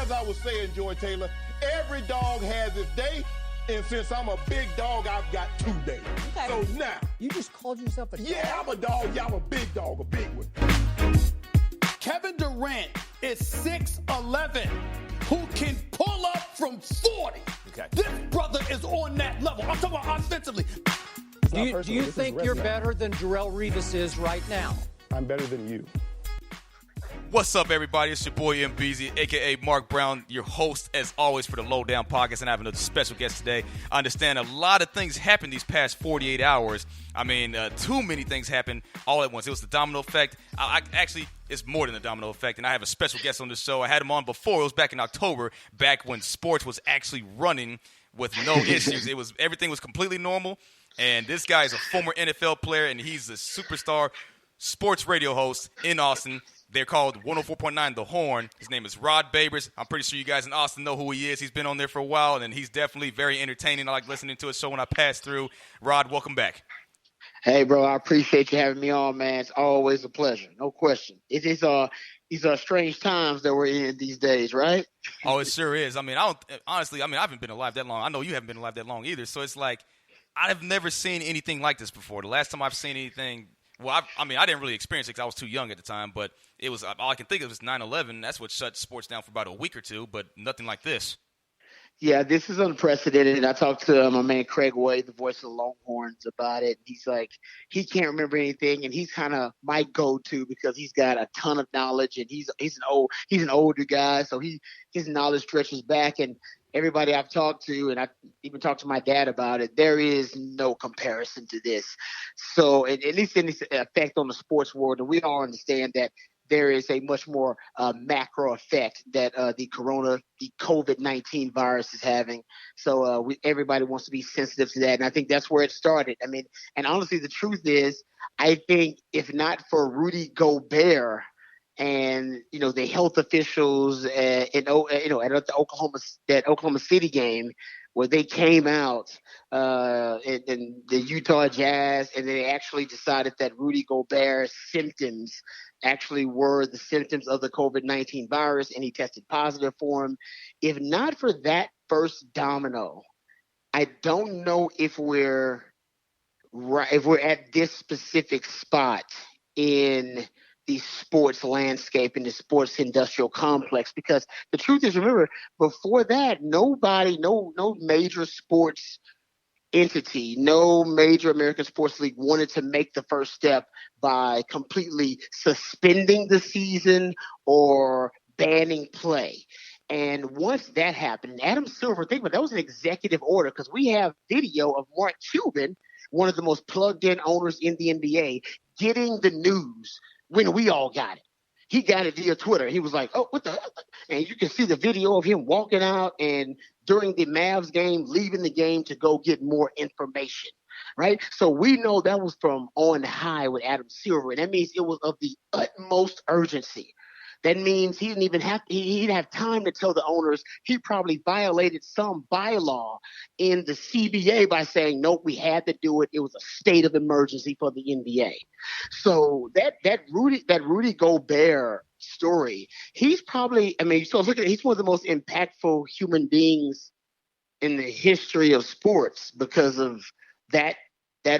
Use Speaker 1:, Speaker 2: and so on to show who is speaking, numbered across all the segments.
Speaker 1: as I was saying, Joy Taylor, every dog has its day. And since I'm a big dog, I've got 2 days. Okay. So now.
Speaker 2: You just called yourself a dog?
Speaker 1: Yeah, I'm a dog. Yeah, I'm a big dog, a big one.
Speaker 3: Kevin Durant is 6'11", who can pull up from 40. Okay. This brother is on that level. I'm talking about offensively.
Speaker 2: Do you think you're better than Jarrell Revis is right now?
Speaker 1: I'm better than you.
Speaker 4: What's up, everybody? It's your boy M. Beasley, a.k.a. Mark Brown, your host, as always, for the Lowdown Podcast, and I have another special guest today. I understand a lot of things happened these past 48 hours. I mean, too many things happened all at once. It was the domino effect. Actually, it's more than the domino effect, and I have a special guest on the show. I had him on before. It was back in October, back when sports was actually running with no issues. Everything was completely normal, and this guy is a former NFL player, and he's a superstar sports radio host in Austin. They're called 104.9 The Horn. His name is Rod Babers. I'm pretty sure you guys in Austin know who he is. He's been on there for a while, and he's definitely very entertaining. I like listening to his show when I pass through. Rod, welcome back.
Speaker 5: Hey, bro, I appreciate you having me on, man. It's always a pleasure, no question. These are strange times that we're in these days, right?
Speaker 4: Oh, it sure is. I mean, I haven't been alive that long. I know you haven't been alive that long either. So it's like I've never seen anything like this before. The last time I've seen anything. Well, I didn't really experience it because I was too young at the time, but it was all I can think of was 9/11. That's what shut sports down for about a week or two, but nothing like this.
Speaker 5: Yeah, this is unprecedented. I talked to my man Craig Way, the voice of the Longhorns, about it. He's like, he can't remember anything, and he's kind of my go-to because he's got a ton of knowledge, and he's an older guy, so his knowledge stretches back. And everybody I've talked to, and I even talked to my dad about it, there is no comparison to this. So at least in its effect on the sports world, and we all understand that there is a much more macro effect that the COVID-19 virus is having. So everybody wants to be sensitive to that. And I think that's where it started. I mean, and honestly, the truth is, I think if not for Rudy Gobert and, the health officials at the Oklahoma City game, where they came out in the Utah Jazz, and they actually decided that Rudy Gobert's symptoms actually were the symptoms of the COVID-19 virus, and he tested positive for him. If not for that first domino, I don't know if we're at this specific spot in the sports landscape, in the sports industrial complex, because the truth is, remember, before that, no major sports entity, no major American sports league wanted to make the first step by completely suspending the season or banning play. And once that happened, Adam Silver, think about it, that was an executive order, because we have video of Mark Cuban, one of the most plugged-in owners in the NBA, getting the news when we all got it. He got it via Twitter. He was like, oh, what the? And you can see the video of him walking out and during the Mavs game, leaving the game to go get more information, right? So we know that was from on high with Adam Silver, and that means it was of the utmost urgency. That means he didn't have time to tell the owners. He probably violated some bylaw in the CBA by saying, nope, we had to do it. It was a state of emergency for the NBA. So that Rudy Gobert story, he's probably, so look at it, he's one of the most impactful human beings in the history of sports because of that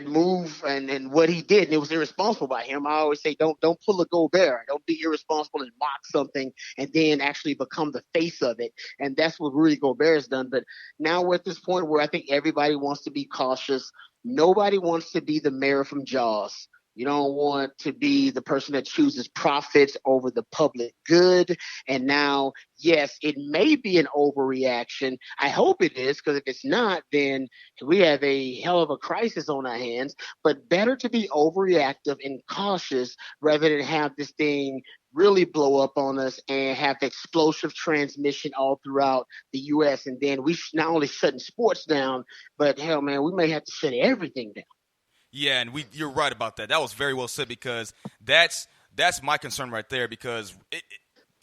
Speaker 5: move and what he did, and it was irresponsible by him. I always say, don't pull a Gobert. Don't be irresponsible and mock something and then actually become the face of it. And that's what Rudy Gobert has done. But now we're at this point where I think everybody wants to be cautious. Nobody wants to be the mayor from Jaws. You don't want to be the person that chooses profits over the public good. And now, yes, it may be an overreaction. I hope it is, because if it's not, then we have a hell of a crisis on our hands. But better to be overreactive and cautious rather than have this thing really blow up on us and have explosive transmission all throughout the U.S. And then we not only shutting sports down, but hell, man, we may have to shut everything down.
Speaker 4: Yeah, and you're right about that. That was very well said, because that's my concern right there. Because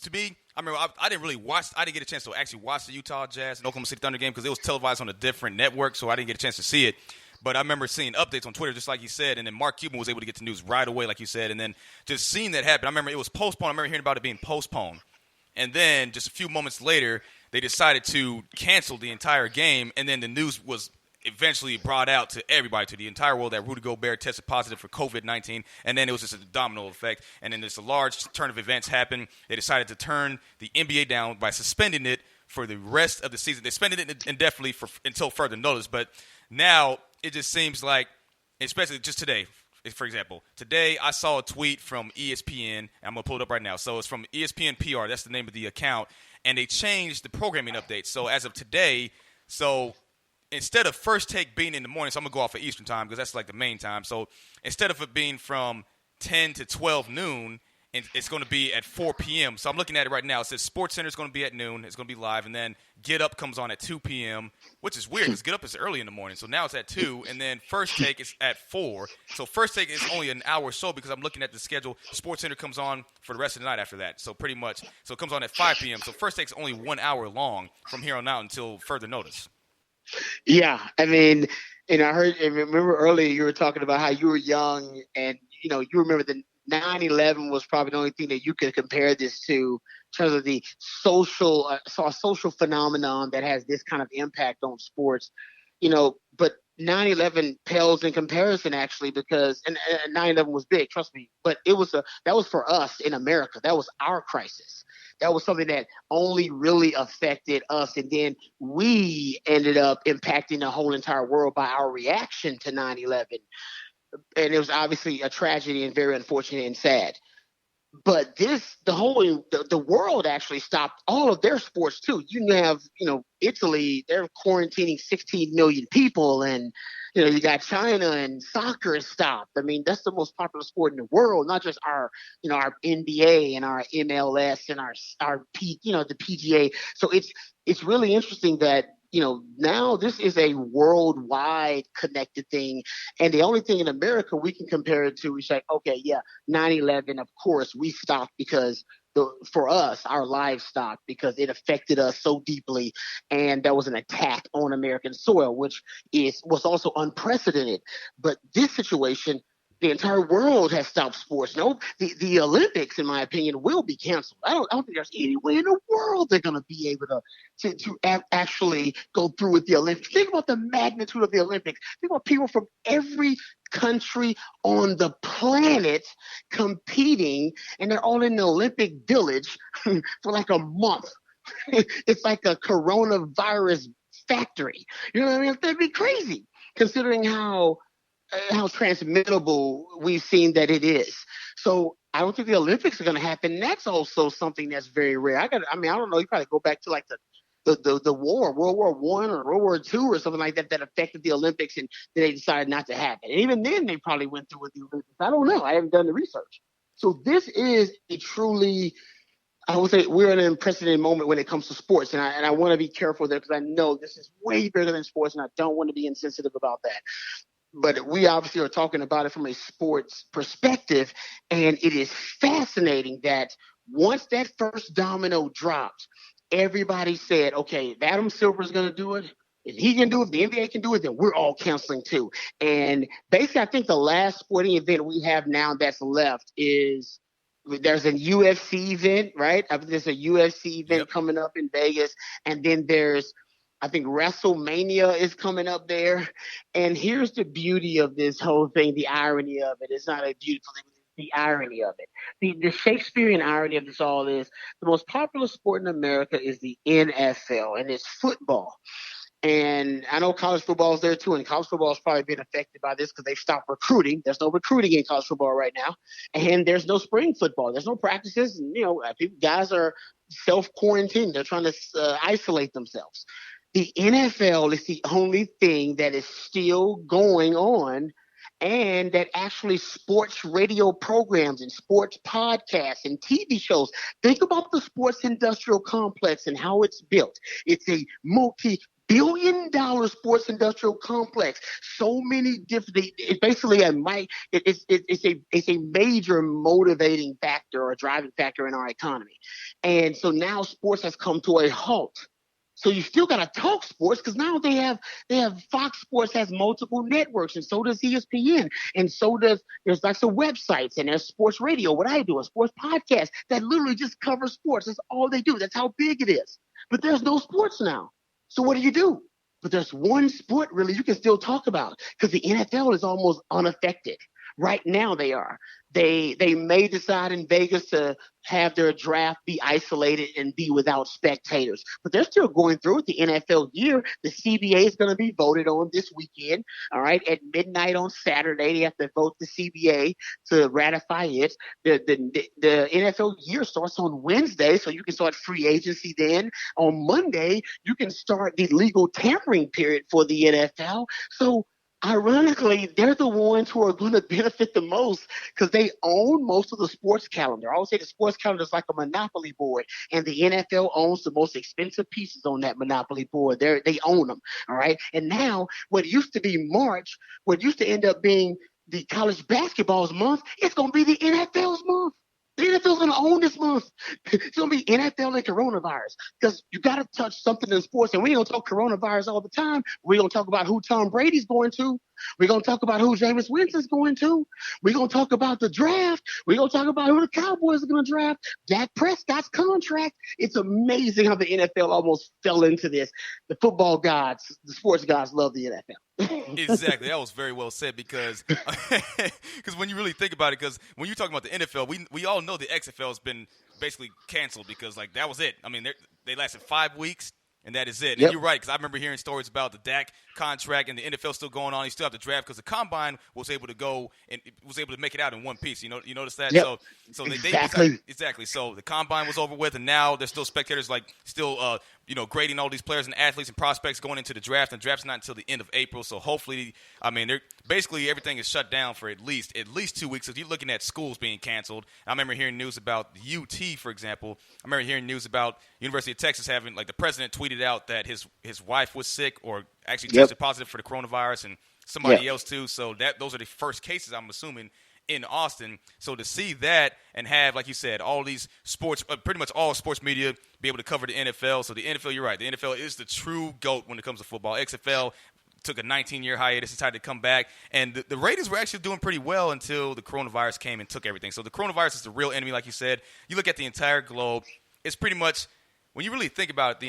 Speaker 4: to me, I remember I didn't get a chance to actually watch the Utah Jazz and Oklahoma City Thunder game because it was televised on a different network, so I didn't get a chance to see it. But I remember seeing updates on Twitter, just like you said, and then Mark Cuban was able to get the news right away, like you said, and then just seeing that happen. I remember it was postponed. I remember hearing about it being postponed. And then just a few moments later, they decided to cancel the entire game. And then the news was eventually brought out to everybody, to the entire world, that Rudy Gobert tested positive for COVID-19. And then it was just a domino effect. And then this large turn of events happened. They decided to turn the NBA down by suspending it for the rest of the season. They suspended it indefinitely until further notice. But now it just seems like, especially just today, for example, today I saw a tweet from ESPN, and I'm going to pull it up right now. So it's from ESPN PR. That's the name of the account. And they changed the programming update. So as of today, instead of First Take being in the morning, so I'm going to go off of Eastern time because that's like the main time. So instead of it being from 10 to 12 noon, it's going to be at 4 p.m. So I'm looking at it right now. It says SportsCenter is going to be at noon. It's going to be live. And then Get Up comes on at 2 p.m., which is weird because Get Up is early in the morning. So now it's at 2. And then First Take is at 4. So First Take is only an hour or so because I'm looking at the schedule. SportsCenter comes on for the rest of the night after that. So pretty much. So it comes on at 5 p.m. So First Take is only 1 hour long from here on out until further notice.
Speaker 5: Yeah. I mean, and I remember earlier you were talking about how you were young and, you remember the 9/11 was probably the only thing that you could compare this to in terms of the social phenomenon that has this kind of impact on sports, but 9/11 pales in comparison actually because and 9/11 was big, trust me, but that was for us in America. That was our crisis. That was something that only really affected us. And then we ended up impacting the whole entire world by our reaction to 9/11. And it was obviously a tragedy and very unfortunate and sad. But the world actually stopped all of their sports too. You have, Italy, they're quarantining 16 million people, and you got China and soccer is stopped. I mean, that's the most popular sport in the world, not just our NBA and our MLS and the PGA. So it's really interesting that now this is a worldwide connected thing. And the only thing in America we can compare it to is like, okay, yeah, 9/11, of course, we stopped because for us, our lives stopped because it affected us so deeply. And that was an attack on American soil, which was also unprecedented. But this situation, the entire world has stopped sports. No, the Olympics, in my opinion, will be canceled. I don't think there's any way in the world they're going to be able to actually go through with the Olympics. Think about the magnitude of the Olympics. Think about people from every country on the planet competing, and they're all in the Olympic Village for like a month. It's like a coronavirus factory. You know what I mean? That'd be crazy, considering how transmittable we've seen that it is. So I don't think the Olympics are going to happen. That's also something that's very rare. I don't know. You probably go back to like the war, World War I or World War II or something like that affected the Olympics, and they decided not to happen. And even then, they probably went through with the Olympics. I don't know. I haven't done the research. So this is a truly, I would say, we're in an unprecedented moment when it comes to sports, and I want to be careful there because I know this is way bigger than sports, and I don't want to be insensitive about that. But we obviously are talking about it from a sports perspective, and it is fascinating that once that first domino dropped, everybody said, okay, if Adam Silver is going to do it, if he can do it, if the NBA can do it, then we're all canceling too. And basically, I think the last sporting event we have now that's left is there's a UFC event, right? I think there's a UFC event coming up in Vegas, and then there's, I think, WrestleMania is coming up there. And here's the beauty of this whole thing, the irony of it. It's not a beautiful thing, the irony of it. The Shakespearean irony of this all is the most popular sport in America is the NFL, and it's football. And I know college football is there too, and college football has probably been affected by this because they've stopped recruiting. There's no recruiting in college football right now, and there's no spring football. There's no practices, and guys are self-quarantined. They're trying to isolate themselves. The NFL is the only thing that is still going on, and that actually sports radio programs and sports podcasts and TV shows. Think about the sports industrial complex and how it's built. It's a multi-billion-dollar sports industrial complex. So many different. It's basically it's a major motivating factor or driving factor in our economy, and so now sports has come to a halt. So you still got to talk sports because now they have Fox Sports has multiple networks, and so does ESPN, and so there's like some websites, and there's sports radio. What I do, a sports podcast that literally just covers sports. That's all they do. That's how big it is. But there's no sports now. So what do? But there's one sport really you can still talk about because the NFL is almost unaffected. Right now they are. They may decide in Vegas to have their draft be isolated and be without spectators, but they're still going through it. The NFL year, the CBA is going to be voted on this weekend. All right, at midnight on Saturday, they have to vote the CBA to ratify it. The NFL year starts on Wednesday, so you can start free agency then. On Monday, you can start the legal tampering period for the NFL. So ironically, they're the ones who are going to benefit the most because they own most of the sports calendar. I always say the sports calendar is like a monopoly board, and the NFL owns the most expensive pieces on that monopoly board. They own them, all right? And now what used to be March, what used to end up being the college basketball's month, it's going to be the NFL's month. The NFL's going to own this month. It's going to be NFL and coronavirus because you got to touch something in sports. And we don't talk coronavirus all the time. We're going to talk about who Tom Brady's going to. We're going to talk about who Jameis Winston's going to. We're going to talk about the draft. We're going to talk about who the Cowboys are going to draft. Dak Prescott's contract. It's amazing how the NFL almost fell into this. The football gods, the sports gods love the NFL.
Speaker 4: Exactly. That was very well said because when you really think about it, because when you're talking about the NFL, we all know the XFL has been basically canceled because, like, that was it. I mean, they lasted 5 weeks. And that is it.
Speaker 5: Yep.
Speaker 4: And you're right, because I remember hearing stories about the Dak contract and the NFL still going on. He still have to draft because the combine was able to go and was able to make it out in one piece. You notice that?
Speaker 5: Yep.
Speaker 4: So
Speaker 5: exactly.
Speaker 4: Exactly. So the combine was over with, and now there's still spectators still grading all these players and athletes and prospects going into the draft. And the draft's not until the end of April. So hopefully, I mean, basically everything is shut down for at least 2 weeks. If you're looking at schools being canceled, I remember hearing news about UT, for example. I remember hearing news about University of Texas having, like, the president tweeted out that his wife was sick or actually tested positive for the coronavirus, and somebody else too. So those are the first cases, I'm assuming, in Austin. So to see that and have, like you said, all these sports, pretty much all sports media be able to cover the NFL. So the NFL, you're right, the NFL is the true GOAT when it comes to football. XFL took a 19-year hiatus, decided to come back, and the ratings were actually doing pretty well until the coronavirus came and took everything. So the coronavirus is the real enemy, like you said. You look at the entire globe, it's pretty much, when you really think about it,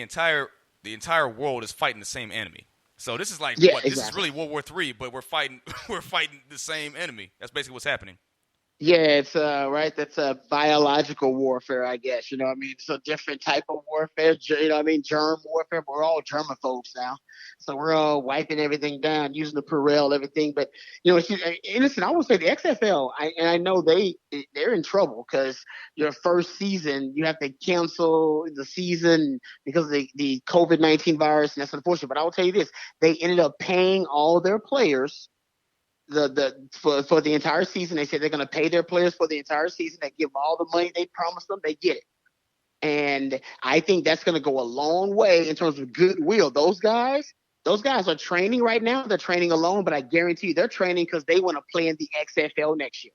Speaker 4: the entire world is fighting the same enemy. So this is like
Speaker 5: exactly.
Speaker 4: This is really World War III, but we're fighting the same enemy. That's basically what's happening.
Speaker 5: Yeah, it's right. That's a biological warfare, I guess. You know what I mean? It's a different type of warfare. You know what I mean? Germ warfare. We're all germaphobes now. So we're all wiping everything down, using the Purell, everything. But, listen, I would say the XFL, I know they're in trouble because your first season, you have to cancel the season because of the COVID-19 virus, and that's unfortunate. But I will tell you this, they ended up paying all their players for the entire season. They said they're going to pay their players for the entire season. They give them all the money they promised them. They get it. And I think that's going to go a long way in terms of goodwill. Those guys are training right now. They're training alone, but I guarantee you they're training because they want to play in the XFL next year.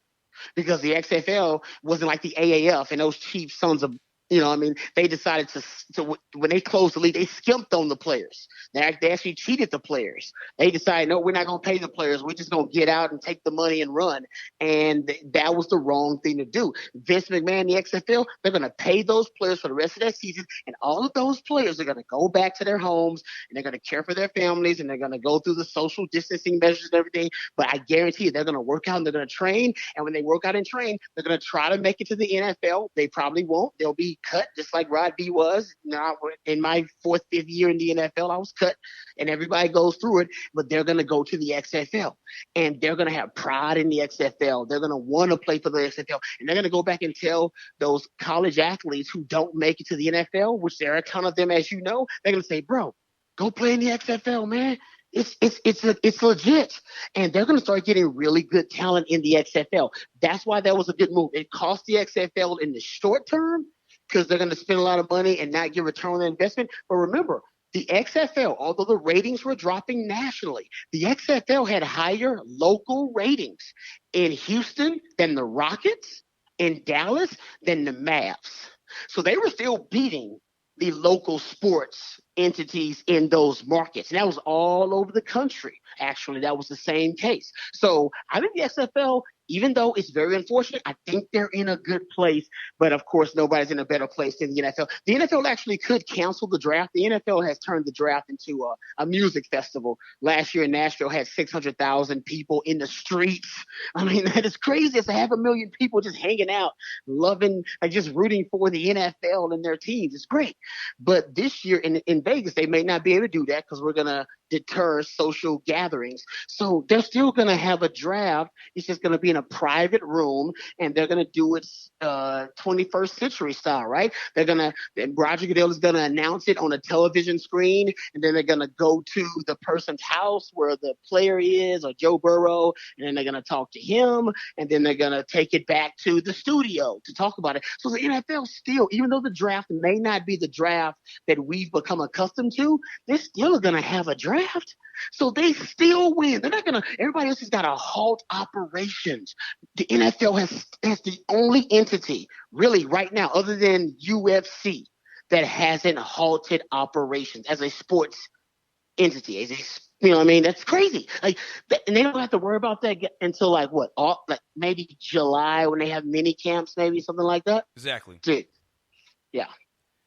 Speaker 5: Because the XFL wasn't like the AAF and those cheap sons of, they decided to when they closed the league, they skimped on the players. They actually cheated the players. They decided, no, we're not going to pay the players. We're just going to get out and take the money and run. And that was the wrong thing to do. Vince McMahon, the XFL, they're going to pay those players for the rest of that season. And all of those players are going to go back to their homes and they're going to care for their families and they're going to go through the social distancing measures and everything. But I guarantee you they're going to work out and they're going to train. And when they work out and train, they're going to try to make it to the NFL. They probably won't. They'll be cut just like Rod B was. Now, in my 4th, 5th year in the NFL, I was cut, and everybody goes through it, but they're going to go to the XFL, and they're going to have pride in the XFL. They're going to want to play for the XFL, and they're going to go back and tell those college athletes who don't make it to the NFL, which there are a ton of them, as you know, they're going to say, bro, go play in the XFL, man. It's legit. And they're going to start getting really good talent in the XFL. That's why that was a good move. It cost the XFL in the short term, because they're going to spend a lot of money and not get return on their investment. But remember, the XFL, although the ratings were dropping nationally, the XFL had higher local ratings in Houston than the Rockets, in Dallas than the Mavs. So they were still beating the local sports entities in those markets. And that was all over the country. Actually, that was the same case. So I think the XFL, even though it's very unfortunate, I think they're in a good place. But of course, nobody's in a better place than the NFL. The NFL actually could cancel the draft. The NFL has turned the draft into a music festival. Last year in Nashville had 600,000 people in the streets. I mean, that is crazy. It's 500,000 people just hanging out, loving, like just rooting for the NFL and their teams. It's great. But this year in Vegas, they may not be able to do that because we're going to deter social gatherings. So they're still going to have a draft. It's just going to be in a private room, and they're going to do it 21st century style, right? Roger Goodell is going to announce it on a television screen, and then they're going to go to the person's house where the player is, or Joe Burrow, and then they're going to talk to him, and then they're going to take it back to the studio to talk about it. So the NFL still, even though the draft may not be the draft that we've become accustomed to, they're still going to have a draft. So they still win. They're not going to – everybody else has got to halt operations. The NFL has the only entity really right now, other than UFC, that hasn't halted operations as a sports entity. You know what I mean? That's crazy. Like, and they don't have to worry about that until like maybe July when they have mini camps, maybe something like that.
Speaker 4: Exactly.
Speaker 5: Yeah.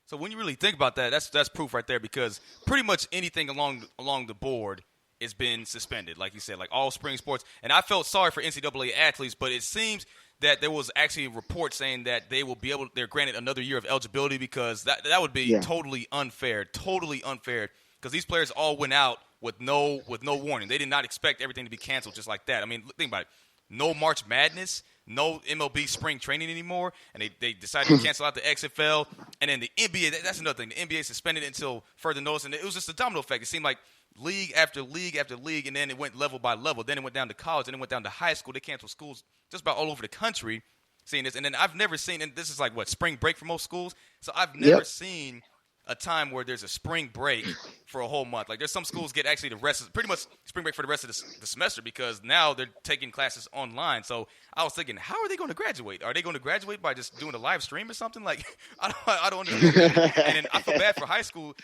Speaker 4: So when you really think about that, that's proof right there, because pretty much anything along the board has been suspended, like you said, like all spring sports. And I felt sorry for NCAA athletes, but it seems that there was actually a report saying that they're granted another year of eligibility, because that would be totally unfair, because these players all went out with no warning. They did not expect everything to be canceled just like that. I mean, think about it. No March Madness, no MLB spring training anymore, and they decided to cancel out the XFL. And then the NBA, that's another thing. The NBA suspended until further notice, and it was just a domino effect. It seemed like league after league after league, and then it went level by level. Then it went down to college, and then it went down to high school. They canceled schools just about all over the country seeing this. And then I've never seen, and this is like, spring break for most schools? So I've never seen a time where there's a spring break for a whole month. Like, there's some schools get actually pretty much spring break for the rest of the semester, because now they're taking classes online. So I was thinking, how are they going to graduate? Are they going to graduate by just doing a live stream or something? Like, I don't understand. And then I feel bad for high school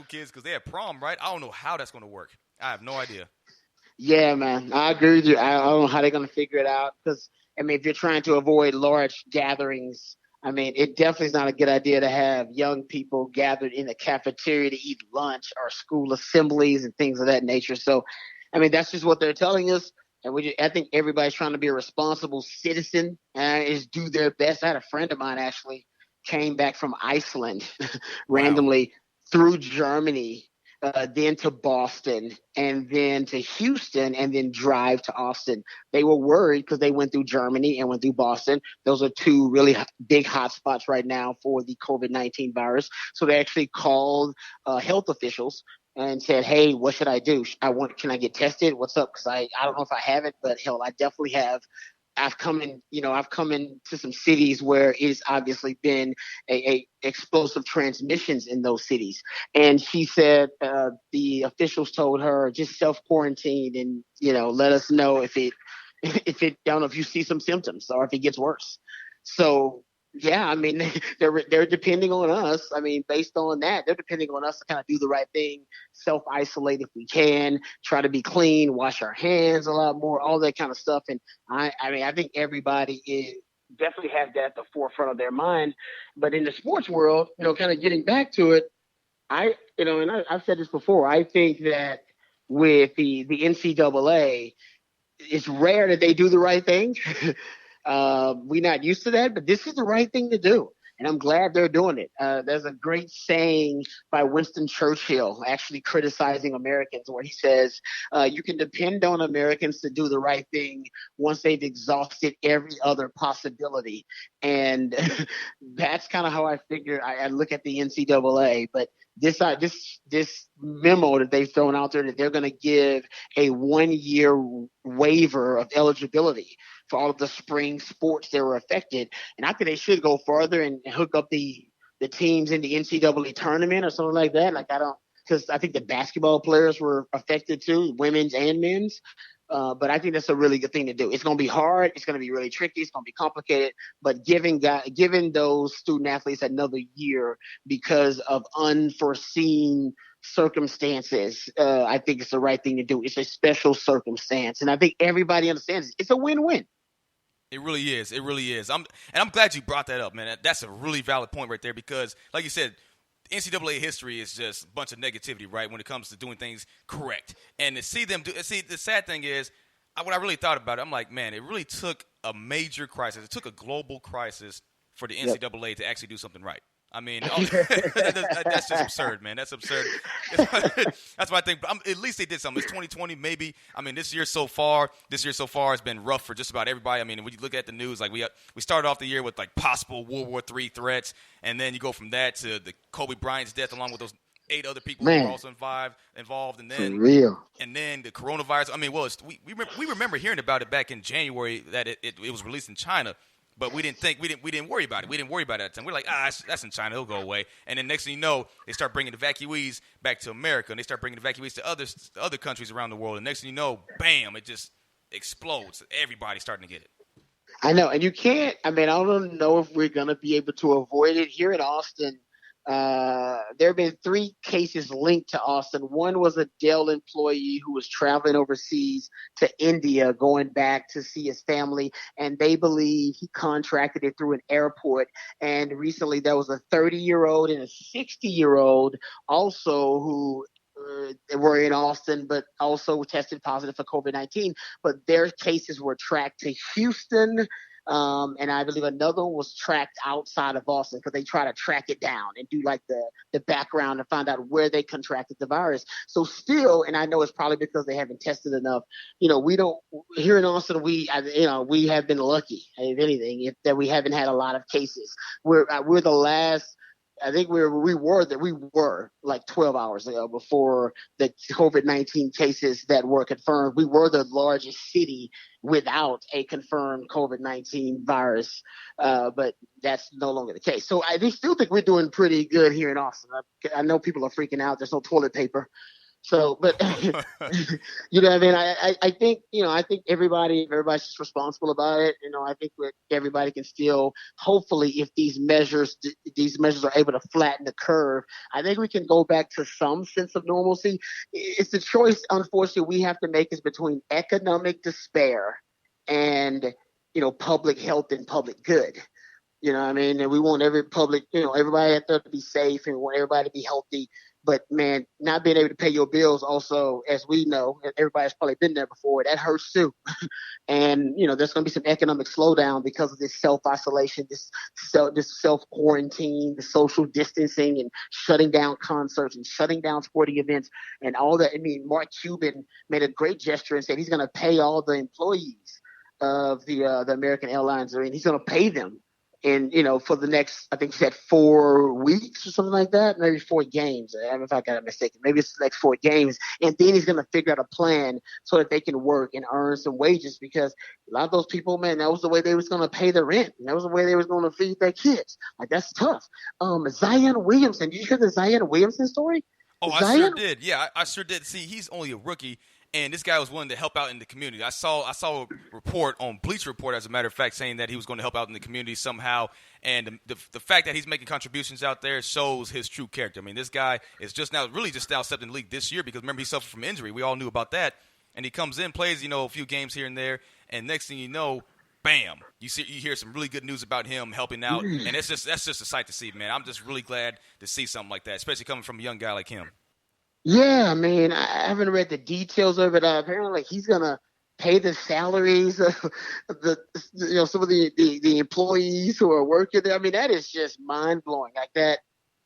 Speaker 4: kids because they have prom, right? I don't know how that's going to work. I have no idea.
Speaker 5: Yeah, man, I agree with you. I don't know how they're going to figure it out, because, I mean, if you're trying to avoid large gatherings, I mean, it definitely is not a good idea to have young people gathered in a cafeteria to eat lunch, or school assemblies and things of that nature. So, I mean, that's just what they're telling us. And I think everybody's trying to be a responsible citizen and is do their best. I had a friend of mine actually came back from Iceland randomly through Germany, then to Boston, and then to Houston, and then drive to Austin. They were worried because they went through Germany and went through Boston. Those are two really big hot spots right now for the COVID-19 virus. So they actually called health officials and said, hey, what should I do? Can I get tested? What's up? Because I don't know if I have it, but hell, I definitely have. I've come into some cities where it's obviously been a explosive transmissions in those cities. And she said the officials told her just self-quarantine and, let us know if it, I don't know, if you see some symptoms or if it gets worse. So, yeah, I mean, they're depending on us. I mean, based on that, they're depending on us to kind of do the right thing, self-isolate if we can, try to be clean, wash our hands a lot more, all that kind of stuff. And I mean, I think everybody definitely have that at the forefront of their mind. But in the sports world, kind of getting back to it, I've said this before, I think that with the NCAA, it's rare that they do the right thing. We're not used to that, but this is the right thing to do. And I'm glad they're doing it. There's a great saying by Winston Churchill actually criticizing Americans where he says, you can depend on Americans to do the right thing once they've exhausted every other possibility. And that's kind of how I figure I look at the NCAA. But this memo that they've thrown out there that they're going to give a 1-year waiver of eligibility for all of the spring sports that were affected. And I think they should go further and hook up the teams in the NCAA tournament or something like that. Because I think the basketball players were affected too, women's and men's. But I think that's a really good thing to do. It's going to be hard. It's going to be really tricky. It's going to be complicated. But giving those student athletes another year because of unforeseen circumstances, I think it's the right thing to do. It's a special circumstance, and I think everybody understands it's a win-win.
Speaker 4: It really is. It really is. I'm glad you brought that up, man. That's a really valid point right there because, like you said, NCAA history is just a bunch of negativity, right, when it comes to doing things correct. And to see them the sad thing is, when I really thought about it, I'm like, man, it really took a major crisis. It took a global crisis for the NCAA to actually do something right. I mean, that's just absurd, man. That's absurd. That's why I think at least they did something. It's 2020, maybe. I mean, this year so far has been rough for just about everybody. I mean, when you look at the news, like we started off the year with like possible World War III threats, and then you go from that to the Kobe Bryant's death, along with those 8 other people who were also involved, and then
Speaker 5: for real.
Speaker 4: And then the coronavirus. I mean, we remember hearing about it back in January that it was released in China. But we didn't worry about it. We didn't worry about it at the time. We're like, that's in China. It'll go away. And then next thing you know, they start bringing evacuees back to America, and they start bringing evacuees to other countries around the world. And next thing you know, bam, it just explodes. Everybody's starting to get it.
Speaker 5: I know, and you can't. I mean, I don't know if we're gonna be able to avoid it here in Austin. There have been 3 cases linked to Austin. One was a Dell employee who was traveling overseas to India, going back to see his family, and they believe he contracted it through an airport. And recently there was a 30-year-old and a 60-year-old also who were in Austin, but also tested positive for COVID-19. But their cases were tracked to Houston, and I believe another one was tracked outside of Austin because they try to track it down and do like the background and find out where they contracted the virus. So still, and I know it's probably because they haven't tested enough. We don't here in Austin. We have been lucky, if anything, that we haven't had a lot of cases. We're the last. I think we were like 12 hours ago before the COVID-19 cases that were confirmed. We were the largest city without a confirmed COVID-19 virus, but that's no longer the case. So I still think we're doing pretty good here in Austin. I know people are freaking out. There's no toilet paper. So, but you know what I mean? I think everybody's just responsible about it. I think that everybody can still, hopefully, if these measures are able to flatten the curve, I think we can go back to some sense of normalcy. It's the choice, unfortunately, we have to make is between economic despair and, public health and public good. You know what I mean? And we want everybody out there to be safe, and we want everybody to be healthy. But, man, not being able to pay your bills also, as we know, and everybody's probably been there before, that hurts too. And, there's going to be some economic slowdown because of this self-isolation, this self-quarantine, the social distancing, and shutting down concerts and shutting down sporting events and all that. I mean, Mark Cuban made a great gesture and said he's going to pay all the employees of the American Airlines. I mean, he's going to pay them. And, for the next, I think he said 4 weeks or something like that, maybe 4 games. I don't know if I got it mistaken. Maybe it's the next 4 games. And then he's going to figure out a plan so that they can work and earn some wages, because a lot of those people, man, that was the way they was going to pay the rent. And that was the way they was going to feed their kids. Like, that's tough. Zion Williamson. Did you hear the Zion Williamson story?
Speaker 4: Oh, I sure did. Yeah, I sure did. See, he's only a rookie. And this guy was willing to help out in the community. I saw a report on Bleacher Report, as a matter of fact, saying that he was going to help out in the community somehow. And the fact that he's making contributions out there shows his true character. I mean, this guy is just now stepped in the league this year because, remember, he suffered from injury. We all knew about that. And he comes in, plays, a few games here and there, and next thing you know, bam, you hear some really good news about him helping out. And that's just a sight to see, man. I'm just really glad to see something like that, especially coming from a young guy like him.
Speaker 5: Yeah, I mean, I haven't read the details of it. Apparently, he's gonna pay the salaries of some of the employees who are working there. I mean, that is just mind blowing. Like that.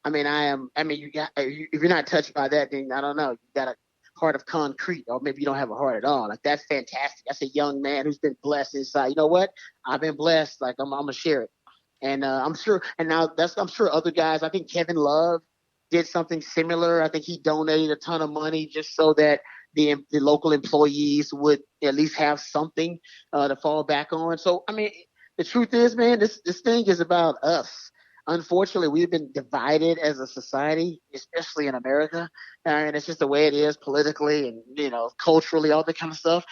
Speaker 5: I mean, if you're not touched by that, then I don't know. You got a heart of concrete, or maybe you don't have a heart at all. Like, that's fantastic. That's a young man who's been blessed inside. You know what? I've been blessed. Like, I'm gonna share it, and I'm sure. And now I'm sure other guys. I think Kevin Love did something similar. I think he donated a ton of money just so that the local employees would at least have something to fall back on. So, I mean, the truth is, man, this thing is about us. Unfortunately, we've been divided as a society, especially in America, and it's just the way it is politically and culturally, all that kind of stuff.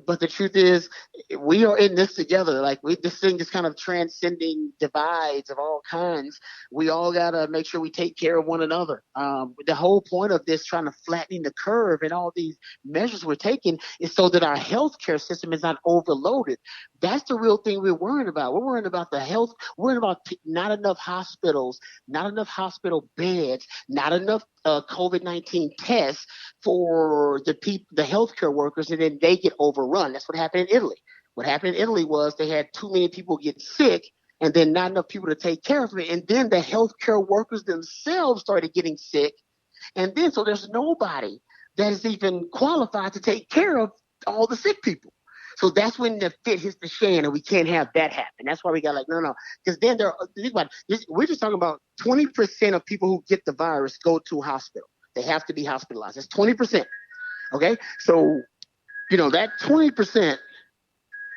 Speaker 5: But the truth is, we are in this together. Like this thing is kind of transcending divides of all kinds. We all gotta make sure we take care of one another. The whole point of this, trying to flatten the curve and all these measures we're taking, is so that our healthcare system is not overloaded. That's the real thing we're worrying about. We're worrying about the health. We're worrying about not enough hospitals, not enough hospital beds, not enough COVID-19 tests for the healthcare workers, and then they get overrun. That's what happened in Italy. What happened in Italy was they had too many people get sick, and then not enough people to take care of it. And then the healthcare workers themselves started getting sick. And then so there's nobody that is even qualified to take care of all the sick people. So that's when the fit hits the fan, and we can't have that happen. That's why we got no. Because then think about it, we're just talking about 20% of people who get the virus go to a hospital. They have to be hospitalized. That's 20%. Okay? So, that 20%,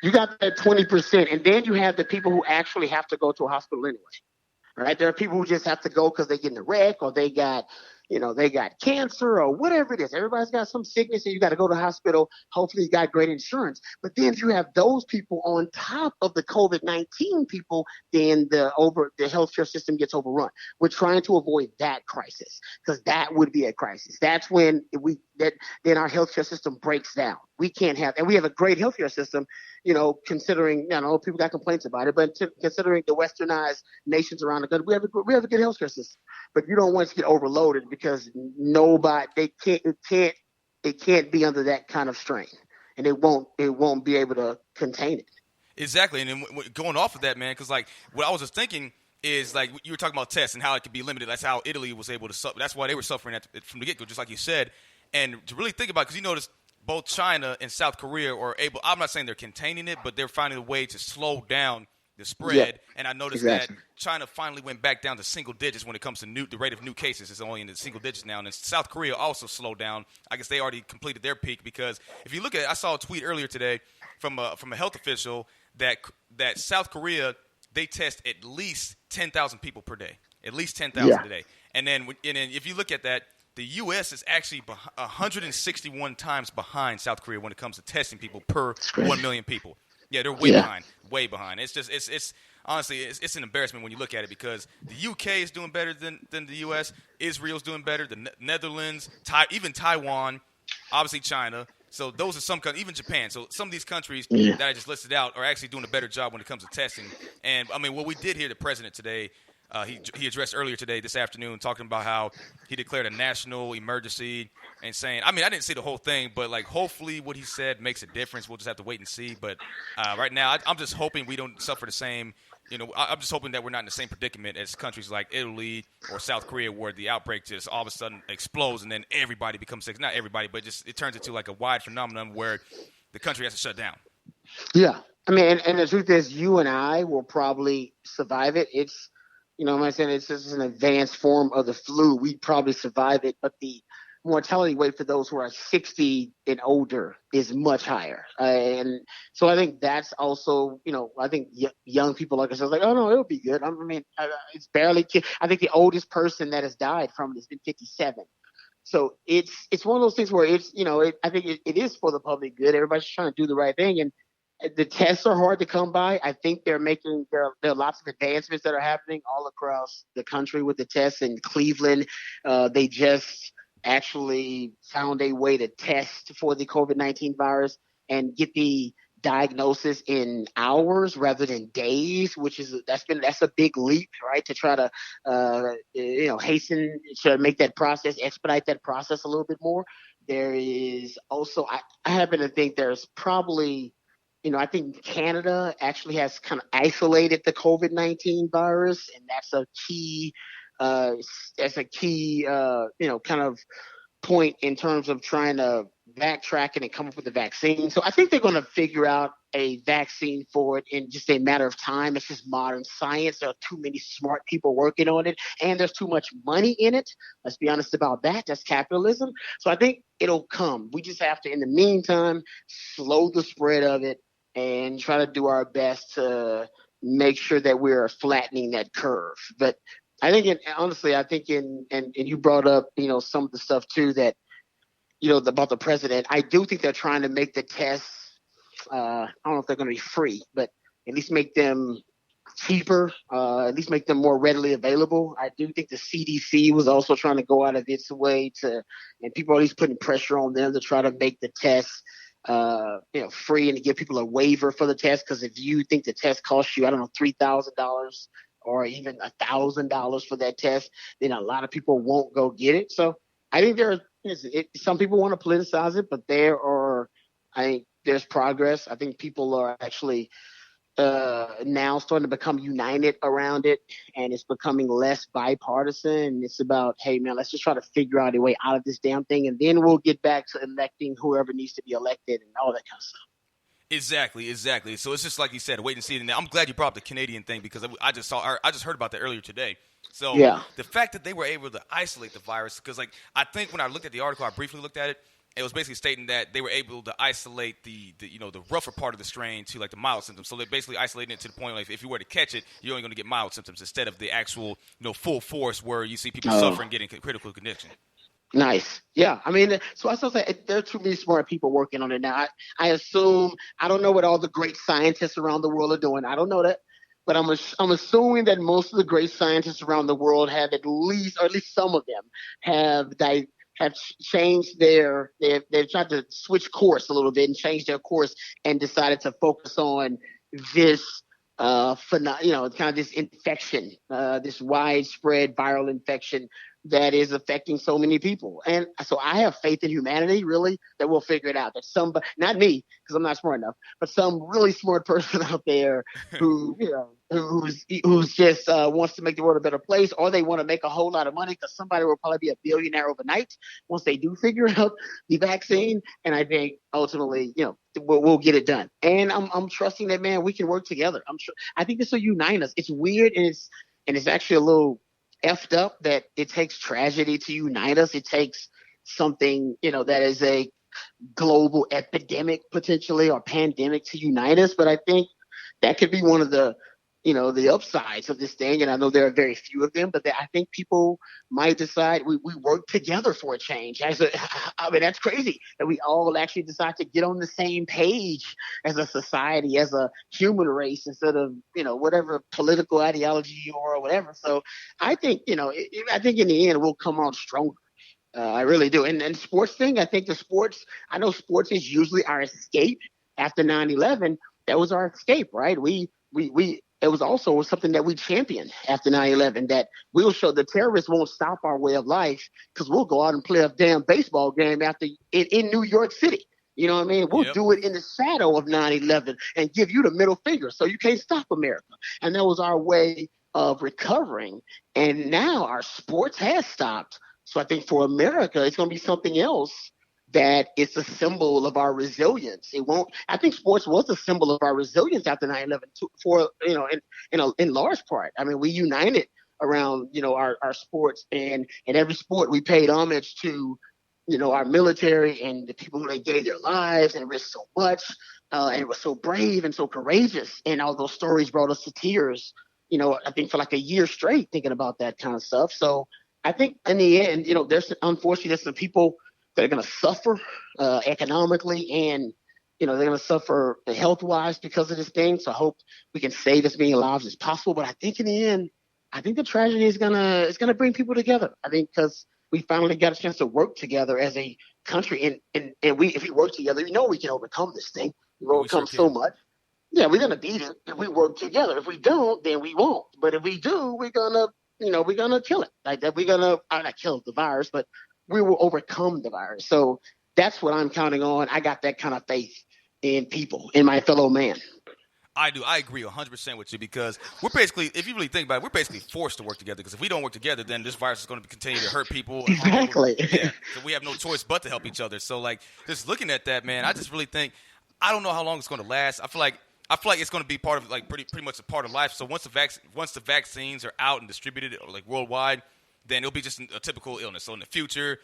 Speaker 5: you got that 20%, and then you have the people who actually have to go to a hospital anyway. Right? There are people who just have to go because they get in a wreck, or they got cancer or whatever it is. Everybody's got some sickness and you got to go to the hospital. Hopefully you got great insurance. But then if you have those people on top of the COVID-19 people, then the healthcare system gets overrun. We're trying to avoid that crisis, because that would be a crisis. That's when then our healthcare system breaks down. We can't have, and we have a great healthcare system, considering, people got complaints about it, but considering the westernized nations around the country, we have a good healthcare system. But you don't want it to get overloaded, because it can't be under that kind of strain, and it won't be able to contain it.
Speaker 4: Exactly. And then going off of that, man, because like what I was just thinking is, like, you were talking about tests and how it could be limited. That's how Italy was able to suffer. That's why they were suffering from the get-go, just like you said. And to really think about it, because you notice both China and South Korea are able, I'm not saying they're containing it, but they're finding a way to slow down the spread. Yeah, and I noticed that China finally went back down to single digits when it comes to the rate of new cases. It's only in the single digits now. And then South Korea also slowed down. I guess they already completed their peak, because if you look at it, I saw a tweet earlier today from a health official that South Korea, they test at least 10,000 people per day, at least 10,000 a day. And then if you look at that, the U.S. is actually 161 times behind South Korea when it comes to testing people per 1 million people. Yeah, they're way behind. It's just it's honestly it's an embarrassment when you look at it, because the UK is doing better than the US. Israel's doing better. The Netherlands, even Taiwan, obviously China. So those are some countries, even Japan. So some of these countries that I just listed out are actually doing a better job when it comes to testing. And I mean, what we did hear the president today, he addressed earlier today, this afternoon, talking about how he declared a national emergency and saying, I mean, I didn't see the whole thing, but like, hopefully what he said makes a difference. We'll just have to wait and see. But right now, I'm just hoping we don't suffer the same. I'm just hoping that we're not in the same predicament as countries like Italy or South Korea, where the outbreak just all of a sudden explodes and then everybody becomes sick. Not everybody, but just it turns into like a wide phenomenon where the country has to shut down.
Speaker 5: Yeah. I mean, and the truth is, you and I will probably survive it. It's, what I'm saying, it's just an advanced form of the flu. We'd probably survive it, but the mortality rate for those who are 60 and older is much higher. And so I think that's also, I think young people like us are like, oh no, it'll be good. I mean, it's barely, I think the oldest person that has died from it has been 57. So it's one of those things where it's, I think it is for the public good. Everybody's trying to do the right thing. And the tests are hard to come by. I think there are lots of advancements that are happening all across the country with the tests. In Cleveland, they just actually found a way to test for the COVID-19 virus and get the diagnosis in hours rather than days, that's a big leap, right? To try to hasten to make that process, expedite that process a little bit more. There is also, I happen to think there's probably, I think Canada actually has kind of isolated the COVID-19 virus, and that's a key kind of point in terms of trying to backtrack it and come up with a vaccine. So I think they're going to figure out a vaccine for it in just a matter of time. It's just modern science. There are too many smart people working on it, and there's too much money in it. Let's be honest about that. That's capitalism. So I think it'll come. We just have to, in the meantime, slow the spread of it and try to do our best to make sure that we're flattening that curve. But I think, honestly, and you brought up, some of the stuff too that, about the president. I do think they're trying to make the tests I don't know if they're going to be free, but at least make them cheaper, at least make them more readily available. I do think the CDC was also trying to go out of its way and people are at least putting pressure on them to try to make the tests, free and to give people a waiver for the test. Because if you think the test costs you, I don't know, $3,000 or even $1,000 for that test, then a lot of people won't go get it. So I think some people want to politicize it, but I think there's progress. I think people are actually now starting to become united around it, and it's becoming less bipartisan. It's about, hey man, let's just try to figure out a way out of this damn thing, and then we'll get back to electing whoever needs to be elected and all that kind of stuff.
Speaker 4: Exactly. So it's just like you said, wait and see. And I'm glad you brought up the Canadian thing because I just heard about that earlier today. So
Speaker 5: yeah.
Speaker 4: The fact that they were able to isolate the virus, because like I think when I looked at the article, I briefly looked at it. It was basically stating that they were able to isolate the rougher part of the strain to like the mild symptoms. So they're basically isolating it to the point like if you were to catch it, you're only going to get mild symptoms instead of the actual full force where you see people suffering, getting critical condition.
Speaker 5: Nice. Yeah. I mean, so I still say there are too many smart people working on it now. I assume, I don't know what all the great scientists around the world are doing. I don't know that. But I'm assuming that most of the great scientists around the world have at least some of them have changed they've tried to switch course a little bit and change their course and decided to focus on this kind of this infection, this widespread viral infection that is affecting so many people. And so I have faith in humanity, really, that we'll figure it out. That somebody, not me, because I'm not smart enough, but some really smart person out there who's just wants to make the world a better place, or they want to make a whole lot of money because somebody will probably be a billionaire overnight once they do figure out the vaccine. And I think ultimately, we'll get it done. And I'm trusting that, man, we can work together. I think this will unite us. It's weird and it's actually a little effed up that it takes tragedy to unite us. It takes something, that is a global epidemic potentially or pandemic to unite us. But I think that could be one of the upsides of this thing. And I know there are very few of them, but I think people might decide we work together for a change. I mean, that's crazy that we all actually decide to get on the same page as a society, as a human race, instead of, whatever political ideology or whatever. So I think, I think in the end we'll come out stronger. I really do. And sports thing, I know sports is usually our escape after 9/11. That was our escape, right? It was also something that we championed after 9/11, that we'll show the terrorists won't stop our way of life because we'll go out and play a damn baseball game in New York City. You know what I mean? We'll do it in the shadow of 9/11 and give you the middle finger so you can't stop America. And that was our way of recovering. And now our sports has stopped. So I think for America, it's going to be something else that it's a symbol of our resilience. I think sports was a symbol of our resilience after 9/11 in large part. I mean, we united around, our sports, and in every sport we paid homage to, our military and the people who they gave their lives and risked so much, and it was so brave and so courageous. And all those stories brought us to tears, I think for like a year straight thinking about that kind of stuff. So I think in the end, unfortunately, there's some people that are going to suffer economically, and they're going to suffer health-wise because of this thing. So I hope we can save as many lives as possible. But I think in the end, I think the tragedy is gonna bring people together. I think because we finally got a chance to work together as a country, and if we work together, we can overcome this thing. We overcome so much. Yeah, we're gonna beat it if we work together. If we don't, then we won't. But if we do, we're gonna kill it. Like that, we're gonna not kill the virus, but we will overcome the virus. So that's what I'm counting on. I got that kind of faith in people, in my fellow man.
Speaker 4: I do. I agree 100% with you because we're basically, if you really think about it, we're basically forced to work together because if we don't work together, then this virus is going to continue to hurt people.
Speaker 5: Exactly.
Speaker 4: Yeah. So we have no choice but to help each other. So, like, just looking at that, man, I just really think, I don't know how long it's going to last. I feel like it's going to be part of, like, pretty much a part of life. So once the vaccines are out and distributed, like, worldwide, then it'll be just a typical illness. So in the future,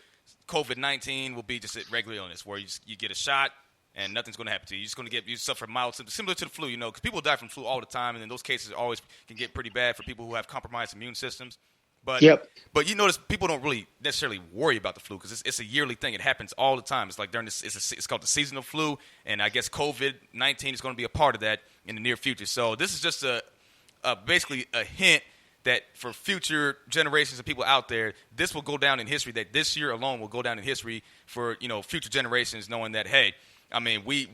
Speaker 4: COVID-19 will be just a regular illness where you get a shot and nothing's going to happen to you. You're just going to suffer mild symptoms, similar to the flu, because people die from flu all the time, and then those cases always can get pretty bad for people who have compromised immune systems. But
Speaker 5: Yep.
Speaker 4: but you notice people don't really necessarily worry about the flu because it's a yearly thing. It happens all the time. It's like during this, it's called the seasonal flu, and I guess COVID-19 is going to be a part of that in the near future. So this is just basically a hint that for future generations of people out there, this will go down in history. That this year alone will go down in history for future generations, knowing that hey, I mean we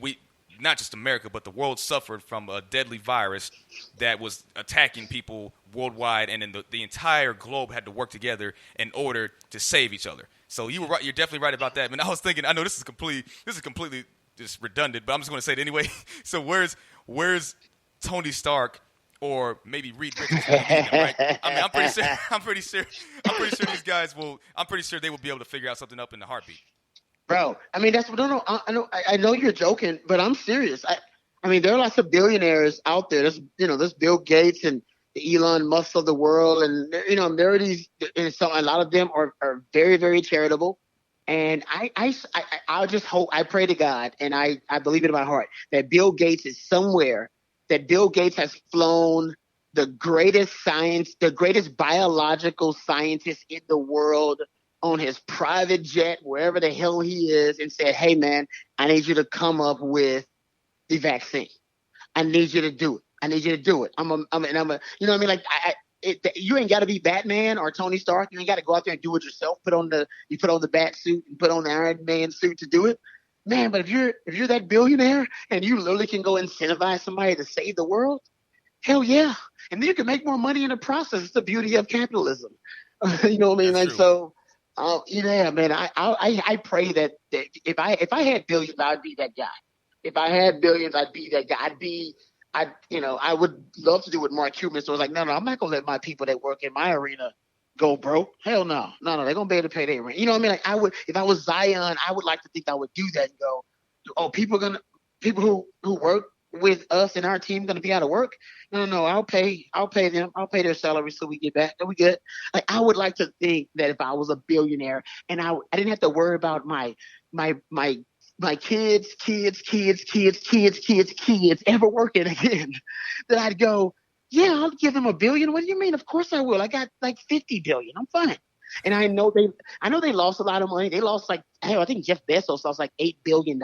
Speaker 4: not just America, but the world suffered from a deadly virus that was attacking people worldwide, and then the entire globe had to work together in order to save each other. So you were right. You're definitely right about that. I mean, I was thinking. I know this is completely just redundant, but I'm just going to say it anyway. So where's Tony Stark or maybe Reed Richards? Right? I mean, I'm pretty sure these guys will. I'm pretty sure they will be able to figure out something up in a heartbeat.
Speaker 5: Bro, I mean, that's no. I know you're joking, but I'm serious. I mean, there are lots of billionaires out there. There's Bill Gates and the Elon Musk of the world, and there are these, and so a lot of them are very, very charitable. And I just hope, I pray to God, and I believe it in my heart that Bill Gates is somewhere. That Bill Gates has flown the greatest biological scientist in the world on his private jet, wherever the hell he is, and said, hey, man, I need you to come up with the vaccine. I need you to do it. I need you to do it. You know what I mean? Like, you ain't got to be Batman or Tony Stark. You ain't got to go out there and do it yourself. Put on the bat suit and put on the Iron Man suit to do it. Man, but if you're that billionaire and you literally can go incentivize somebody to save the world, hell yeah. And then you can make more money in the process. It's the beauty of capitalism. You know what I mean? Like, so. Yeah, man. I pray that if I had billions, I'd be that guy. If I had billions, I'd be that guy. I would love to do what Mark Cuban. So I was like, no, I'm not gonna let my people that work in my arena go broke. Hell no. They're gonna be able to pay their rent. You know what I mean? Like, I would, if I was Zion, I would like to think I would do that and go, oh, people who work with us and our team going to be out of work? No, I'll pay them. I'll pay their salary so we get back. Are we good? Like, I would like to think that if I was a billionaire and I didn't have to worry about my kids ever working again, that I'd go, yeah, I'll give them $1 billion. What do you mean? Of course I will. I got like 50 billion. I'm fine. And I know they lost a lot of money. They lost I think Jeff Bezos lost like $8 billion.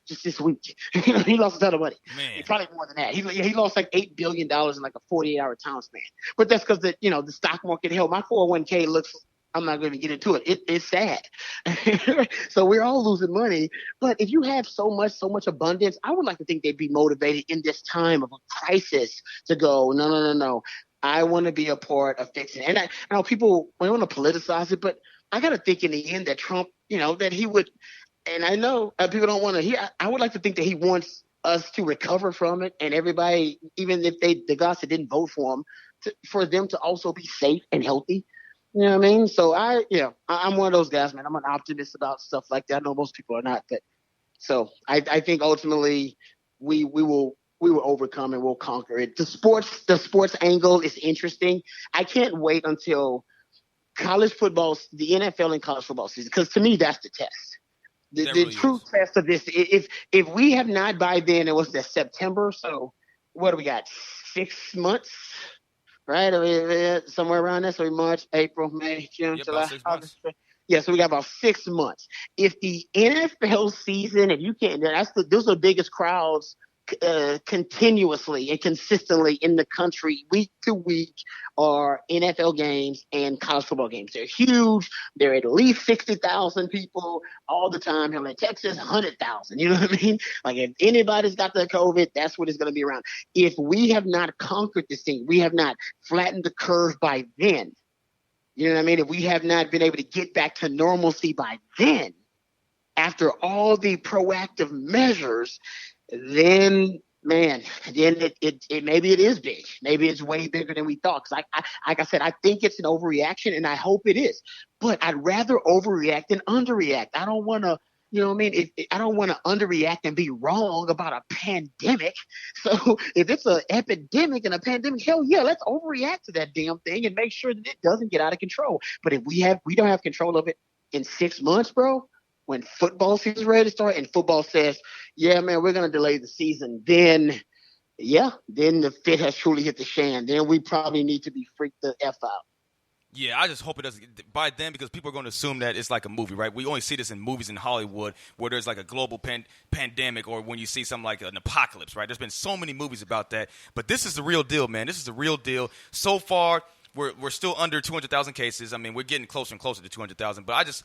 Speaker 5: Just this week. He lost a ton of money. Man. Probably more than that. He lost like $8 billion in like a 48-hour time span. But that's because the stock market held. My 401k looks, I'm not going to get into it. It's sad. So we're all losing money. But if you have so much abundance, I would like to think they'd be motivated in this time of a crisis to go, no. I want to be a part of fixing it. And I know people want to politicize it, but I got to think in the end that Trump, that he would. And I know people don't want to hear. I would like to think that he wants us to recover from it, and everybody, even if the guys that didn't vote for him, for them to also be safe and healthy. You know what I mean? So I'm one of those guys, man. I'm an optimist about stuff like that. I know most people are not, but so I think ultimately we will overcome and we'll conquer it. The sports angle is interesting. I can't wait until college football, the NFL and college football season, because to me that's the test. The really true test of this, if we have not by then, it was September. So what do we got? 6 months, right? I mean, somewhere around there. So March, April, May, June, July, August. Yeah, so we got about 6 months. If the NFL season, if you can't, those are the biggest crowds continuously and consistently in the country week to week are NFL games and college football games. They're huge. They're at least 60,000 people all the time. Hell, in Texas, 100,000. You know what I mean? Like, if anybody's got the COVID, that's what it's going to be around. If we have not conquered this thing, we have not flattened the curve by then. You know what I mean? If we have not been able to get back to normalcy by then, after all the proactive measures, then it maybe it is big. Maybe it's way bigger than we thought. Because like I said, I think it's an overreaction, and I hope it is. But I'd rather overreact than underreact. I don't want to, you know what I mean? I don't want to underreact and be wrong about a pandemic. So if it's an epidemic and a pandemic, hell yeah, let's overreact to that damn thing and make sure that it doesn't get out of control. But if we don't have control of it in 6 months, bro, when football season is ready to start and football says, yeah, man, we're going to delay the season, then the fit has truly hit the fan. Then we probably need to be freaked the F out.
Speaker 4: Yeah, I just hope it doesn't by then, because people are going to assume that it's like a movie, right? We only see this in movies in Hollywood where there's like a global pandemic, or when you see something like an apocalypse, right? There's been so many movies about that, but this is the real deal, man. This is the real deal. So far, we're still under 200,000 cases. I mean, we're getting closer and closer to 200,000, but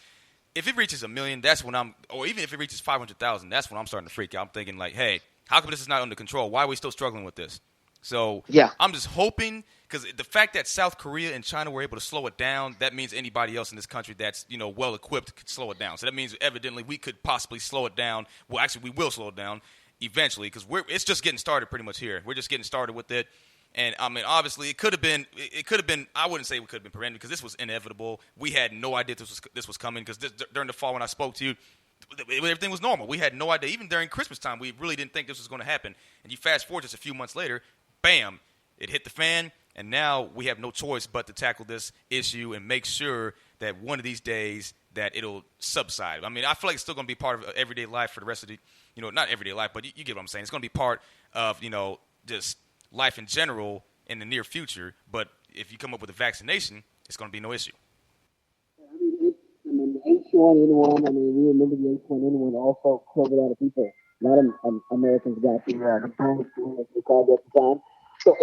Speaker 4: if it reaches 1 million, that's when or even if it reaches 500,000, that's when I'm starting to freak out. I'm thinking like, hey, how come this is not under control? Why are we still struggling with this? So
Speaker 5: yeah.
Speaker 4: I'm just hoping, because the fact that South Korea and China were able to slow it down, that means anybody else in this country that's well equipped could slow it down. So that means evidently we could possibly slow it down. Well, actually, we will slow it down eventually, because it's just getting started pretty much here. We're just getting started with it. And I mean, obviously, it could have been. I wouldn't say it could have been prevented, because this was inevitable. We had no idea this was coming, because during the fall when I spoke to you, everything was normal. We had no idea. Even during Christmas time, we really didn't think this was going to happen. And you fast forward just a few months later, bam, it hit the fan, and now we have no choice but to tackle this issue and make sure that one of these days that it'll subside. I mean, I feel like it's still going to be part of everyday life for the rest of the, not everyday life, but you get what I'm saying. It's going to be part of, just life in general in the near future. But if you come up with a vaccination, it's going to be no issue.
Speaker 5: The H1N1, we remember the H1N1 also killed a lot of people. A lot of Americans got the bird flu, as we called it at the time. So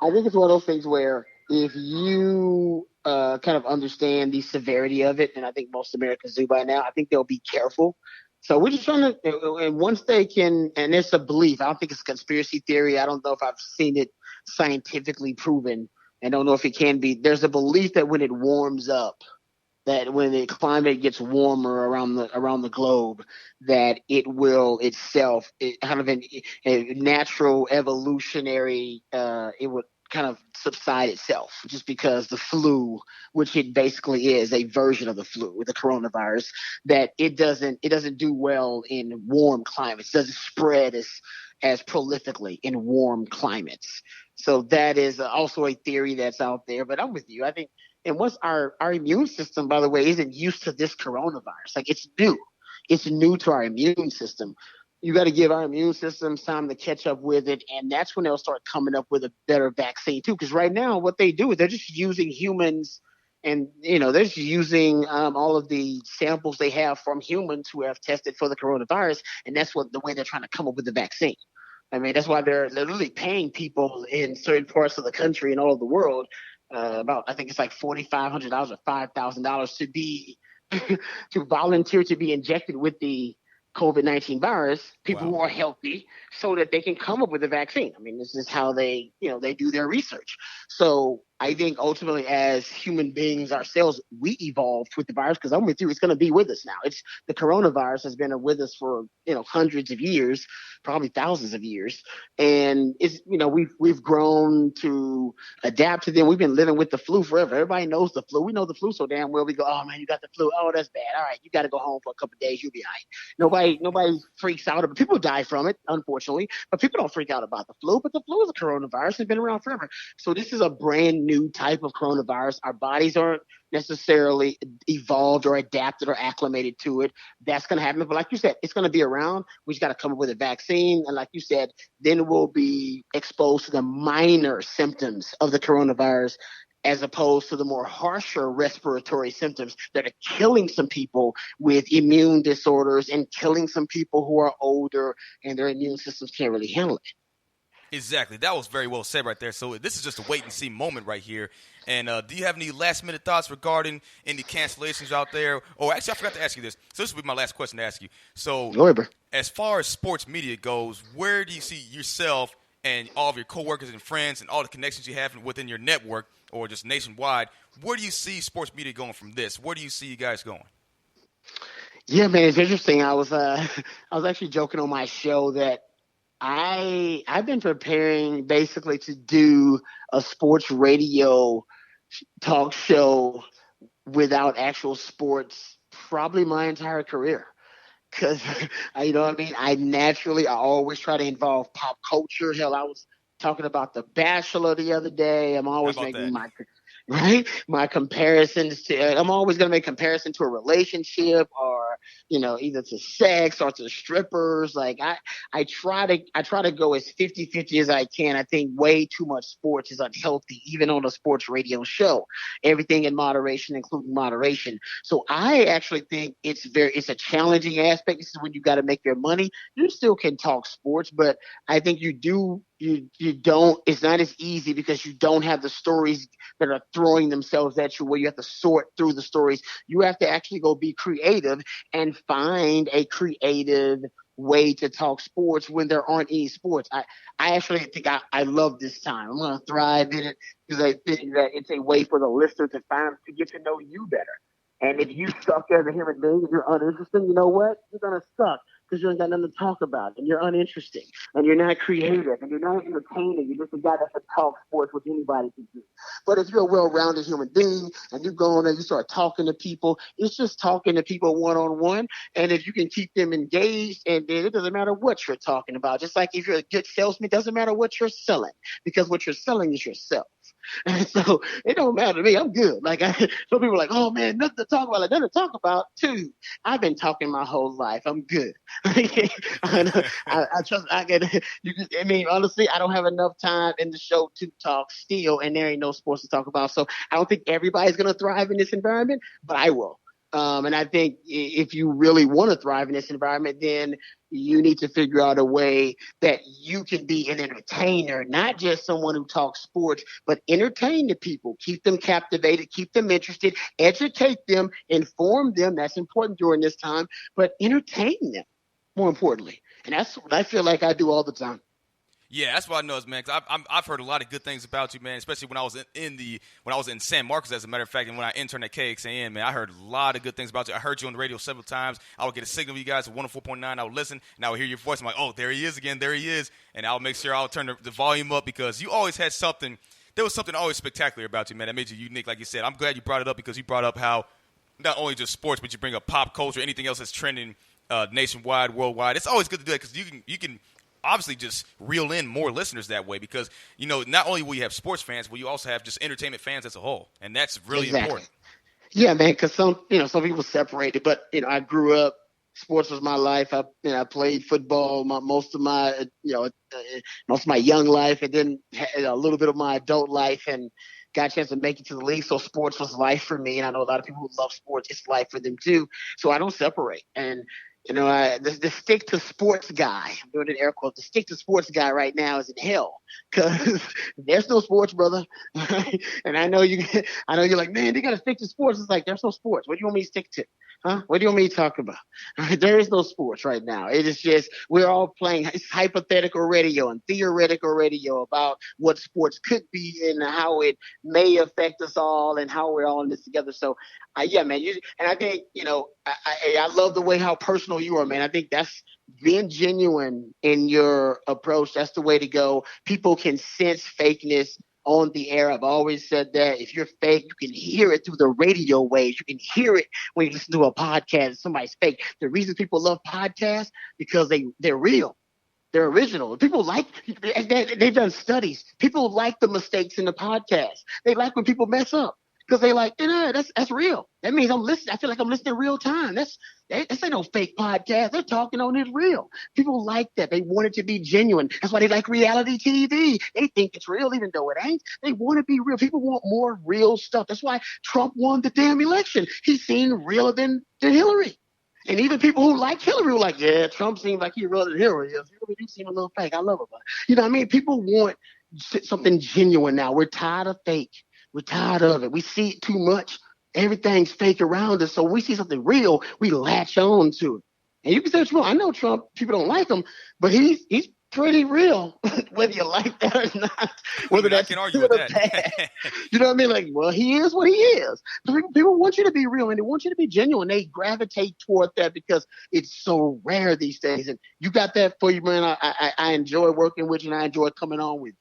Speaker 5: I think it's one of those things where if you kind of understand the severity of it, and I think most Americans do by now, I think they'll be careful. So we're just trying to, and once they can, and it's a belief, I don't think it's a conspiracy theory. I don't know if I've seen it scientifically proven, and don't know if it can be. There's a belief that when it warms up, that when the climate gets warmer around the globe, that it will itself, kind of a natural evolutionary, it would kind of subside itself, just because the flu, which it basically is a version of the flu with the coronavirus, that it doesn't do well in warm climates, doesn't spread as prolifically in warm climates. So that is also a theory that's out there. But I'm with you. I think, and once our immune system, by the way, isn't used to this coronavirus, like it's new to our immune system. You got to give our immune systems time to catch up with it, and that's when they'll start coming up with a better vaccine too. Because right now, what they do is they're just using humans, and they're just using all of the samples they have from humans who have tested for the coronavirus, and that's the way they're trying to come up with the vaccine. I mean, that's why they're literally paying people in certain parts of the country and all of the world about, I think it's like $4,500 or $5,000 to be to volunteer to be injected with the COVID-19 virus, people who are healthy, so that they can come up with a vaccine. I mean, this is how they do their research. So I think ultimately, as human beings ourselves, we evolved with the virus, because I'm with you, it's going to be with us now. The coronavirus has been with us for hundreds of years, probably thousands of years, and it's we've grown to adapt to them. We've been living with the flu forever. Everybody knows the flu. We know the flu so damn well. We go, oh man, you got the flu. Oh, that's bad. All right, you got to go home for a couple of days. You'll be all right. Nobody freaks out about it. People die from it, unfortunately, but people don't freak out about the flu. But the flu is a coronavirus. It's been around forever. So this is a brand new type of coronavirus. Our bodies aren't necessarily evolved or adapted or acclimated to it. That's going to happen. But like you said, it's going to be around. We just got to come up with a vaccine. And like you said, then we'll be exposed to the minor symptoms of the coronavirus, as opposed to the more harsher respiratory symptoms that are killing some people with immune disorders and killing some people who are older and their immune systems can't really handle it.
Speaker 4: Exactly. That was very well said right there. So this is just a wait-and-see moment right here. And do you have any last-minute thoughts regarding any cancellations out there? Oh, actually, I forgot to ask you this. So this will be my last question to ask you. So as far as sports media goes, where do you see yourself and all of your coworkers and friends and all the connections you have within your network or just nationwide, where do you see sports media going from this? Where do you see you guys going?
Speaker 5: Yeah, man, it's interesting. I was actually joking on my show that I've been preparing basically to do a sports radio talk show without actual sports probably my entire career. Because, I always try to involve pop culture. Hell, I was talking about The Bachelor the other day. I'm always making right? My comparisons to, I'm always going to make comparison to a relationship or, either to sex or to strippers. Like I try to go as 50-50 as I can. I think way too much sports is unhealthy, even on a sports radio show. Everything in moderation, including moderation. So I actually think it's a challenging aspect. This is when you got to make your money. You still can talk sports, but I think you don't, it's not as easy because you don't have the stories that are throwing themselves at you where you have to sort through the stories. You have to actually go be creative and find a creative way to talk sports when there aren't any sports. I actually think I love this time. I'm going to thrive in it because I think that it's a way for the listener to get to know you better. And if you suck as a human being, if you're uninteresting, you know what? You're going to suck because you ain't got nothing to talk about and you're uninteresting and you're not creative and you're not entertaining. You're just a guy that can talk sports with anybody can do. But if you're a well-rounded human being and you go on there, you start talking to people, it's just talking to people one-on-one. And if you can keep them engaged, and then it doesn't matter what you're talking about. Just like if you're a good salesman, it doesn't matter what you're selling because what you're selling is yourself. And so it don't matter to me. I'm good. Like some people are like, oh man, nothing to talk about. Like nothing to talk about too. I've been talking my whole life. I'm good. I trust. I mean, honestly, I don't have enough time in the show to talk still, and there ain't no sports to talk about. So I don't think everybody's gonna thrive in this environment, but I will. And I think if you really want to thrive in this environment, then you need to figure out a way that you can be an entertainer, not just someone who talks sports, but entertain the people, keep them captivated, keep them interested, educate them, inform them. That's important during this time, but entertain them more importantly. And that's what I feel like I do all the time.
Speaker 4: Yeah, that's what I know, man. Cause I've heard a lot of good things about you, man. Especially when I was when I was in San Marcos, as a matter of fact, and when I interned at KXAN, man, I heard a lot of good things about you. I heard you on the radio several times. I would get a signal of you guys at 104.9. I would listen, and I would hear your voice. I'm like, oh, there he is again. There he is. And I'll make sure I'll turn the volume up because you always had something. There was something always spectacular about you, man. That made you unique, like you said. I'm glad you brought it up because you brought up how not only just sports, but you bring up pop culture, anything else that's trending nationwide, worldwide. It's always good to do that because you can obviously just reel in more listeners that way because, not only will you have sports fans, but you also have just entertainment fans as a whole. And that's really important.
Speaker 5: Yeah, man, because some people separate it. But, I grew up, sports was my life. I played football most of my young life and then had a little bit of my adult life and got a chance to make it to the league. So sports was life for me. And I know a lot of people who love sports, it's life for them too. So I don't separate. And the stick to sports guy, I'm doing an air quote, the stick to sports guy right now is in hell because there's no sports, brother. And I know you're like, man, they got to stick to sports. It's like, there's no sports. What do you want me to stick to? Huh? What do you want me to talk about? There is no sports right now. It is just, we're all playing hypothetical radio and theoretical radio about what sports could be and how it may affect us all and how we're all in this together. So, yeah, man. And I think, I love the way how personal you are, man. I think that's being genuine in your approach. That's the way to go. People can sense fakeness on the air. I've always said that if you're fake, you can hear it through the radio waves. You can hear it when you listen to a podcast. Somebody's fake. The reason people love podcasts because they're real. They're original. People they've done studies. People like the mistakes in the podcast. They like when people mess up because they like, that's real. That means I'm listening. I feel like I'm listening in real time. This ain't no fake podcast. They're talking on it real. People like that. They want it to be genuine. That's why they like reality TV. They think it's real even though it ain't. They want to be real. People want more real stuff. That's why Trump won the damn election. He seemed realer than Hillary. And even people who like Hillary were like, yeah, Trump seems like he's realer than Hillary. Hillary do seem a little fake. I love her. But, you know what I mean? People want something genuine now. We're tired of fake. We're tired of it. We see it too much. Everything's fake around us. So we see something real, we latch on to it. And you can say, well, I know Trump, people don't like him, but he's pretty real, whether you like that or not. Whether that's
Speaker 4: can argue with that.
Speaker 5: You know what I mean? Like, well, he is what he is. People want you to be real and they want you to be genuine. They gravitate toward that because it's so rare these days. And you got that for you, man. I enjoy working with you and I enjoy coming on with you.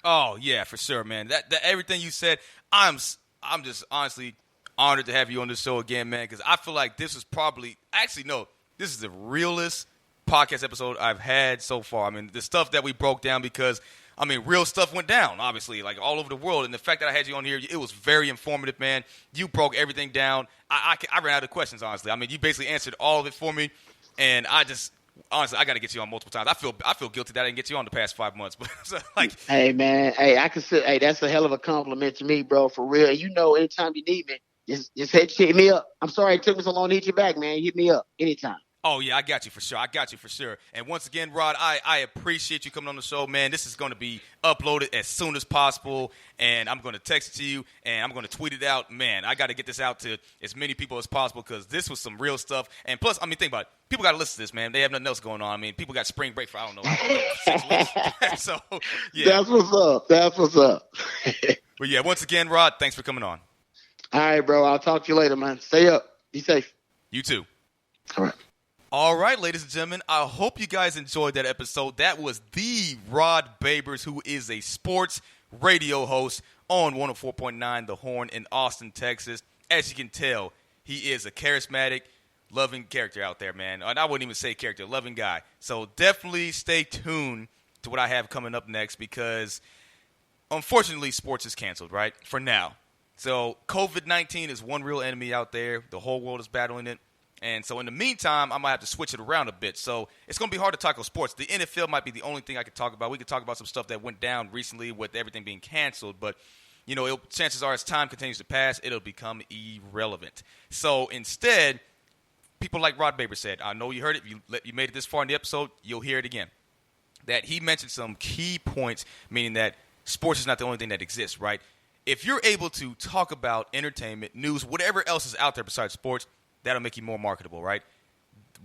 Speaker 4: Oh yeah, for sure, man. That everything you said, I'm just honestly honored to have you on the show again, man, because I feel like this is this is the realest podcast episode I've had so far. I mean, the stuff that we broke down, because I mean, real stuff went down, obviously, like all over the world. And the fact that I had you on here, it was very informative, man. You broke everything down. I ran out of questions, honestly. I mean, you basically answered all of it for me. And honestly, I got to get you on multiple times. I feel guilty that I didn't get you on the past 5 months. But like,
Speaker 5: hey, man, hey, that's a hell of a compliment to me, bro, for real. You know, anytime you need me, just hit me up. I'm sorry it took me so long to hit you back, man. Hit me up anytime.
Speaker 4: Oh, yeah, I got you for sure. And once again, Rod, I appreciate you coming on the show, man. This is going to be uploaded as soon as possible, and I'm going to text it to you, and I'm going to tweet it out. Man, I got to get this out to as many people as possible because this was some real stuff. And plus, I mean, think about it. People got to listen to this, man. They have nothing else going on. I mean, people got spring break for, I don't know 6 weeks. So, yeah.
Speaker 5: That's what's up.
Speaker 4: But, yeah, once again, Rod, thanks for coming on.
Speaker 5: All right, bro. I'll talk to you later, man. Stay up. Be safe.
Speaker 4: You too.
Speaker 5: All right.
Speaker 4: All right, ladies and gentlemen, I hope you guys enjoyed that episode. That was the Rod Babers, who is a sports radio host on 104.9 The Horn in Austin, Texas. As you can tell, he is a charismatic, loving character out there, man. And I wouldn't even say character, loving guy. So definitely stay tuned to what I have coming up next because, unfortunately, sports is canceled, right, for now. So COVID-19 is one real enemy out there. The whole world is battling it. And so in the meantime, I might have to switch it around a bit. So it's going to be hard to tackle sports. The NFL might be the only thing I could talk about. We could talk about some stuff that went down recently with everything being canceled. But, you know, chances are as time continues to pass, it'll become irrelevant. So instead, people like Rod Babers said, I know you heard it. You made it this far in the episode, you'll hear it again. That he mentioned some key points, meaning that sports is not the only thing that exists, right? If you're able to talk about entertainment, news, whatever else is out there besides sports, that'll make you more marketable, right?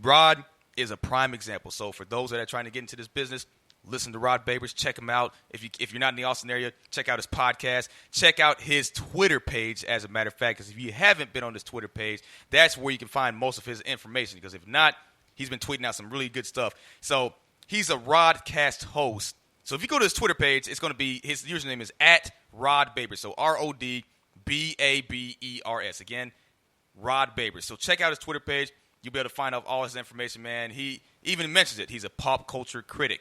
Speaker 4: Rod is a prime example. So for those that are trying to get into this business, listen to Rod Babers. Check him out. If you're not in the Austin area, check out his podcast. Check out his Twitter page, as a matter of fact, because if you haven't been on his Twitter page, that's where you can find most of his information. Because if not, he's been tweeting out some really good stuff. So he's a Rodcast host. So if you go to his Twitter page, it's going to be, his username is @RodBabers. So RODBABERS. Again, Rod Babers. So check out his Twitter page. You'll be able to find out all his information, man. He even mentions it. He's a pop culture critic.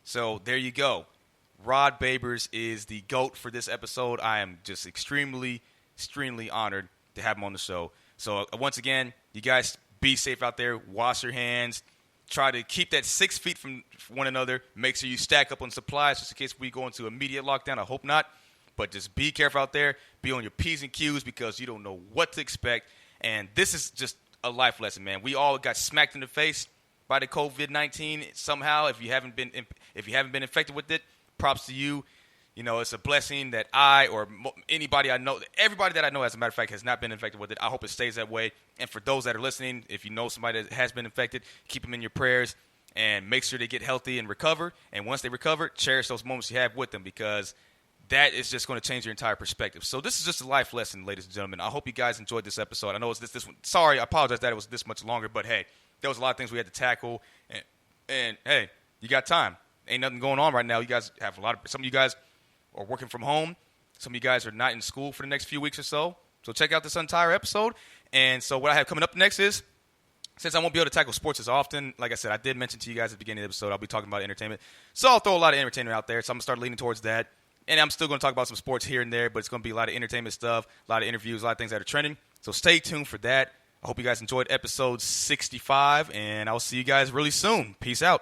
Speaker 4: So there you go. Rod Babers is the GOAT for this episode. I am just extremely honored to have him on the show. So once again, you guys be safe out there. Wash your hands. Try to keep that 6 feet from one another. Make sure you stack up on supplies just in case we go into immediate lockdown. I hope not. But just be careful out there. Be on your P's and Q's because you don't know what to expect. And this is just a life lesson, man. We all got smacked in the face by the COVID-19 somehow. If you haven't been infected with it, props to you. You know, it's a blessing that I or anybody I know, everybody that I know, as a matter of fact, has not been infected with it. I hope it stays that way. And for those that are listening, if you know somebody that has been infected, keep them in your prayers and make sure they get healthy and recover. And once they recover, cherish those moments you have with them because that is just going to change your entire perspective. So this is just a life lesson, ladies and gentlemen. I hope you guys enjoyed this episode. I know it's this one. Sorry, I apologize that it was this much longer, but hey, there was a lot of things we had to tackle. And hey, you got time. Ain't nothing going on right now. You guys have some of you guys are working from home. Some of you guys are not in school for the next few weeks or so. So check out this entire episode. And so what I have coming up next is, since I won't be able to tackle sports as often, like I said, I did mention to you guys at the beginning of the episode, I'll be talking about entertainment. So I'll throw a lot of entertainment out there. So I'm going to start leaning towards that. And I'm still going to talk about some sports here and there, but it's going to be a lot of entertainment stuff, a lot of interviews, a lot of things that are trending. So stay tuned for that. I hope you guys enjoyed episode 65, and I'll see you guys really soon. Peace out.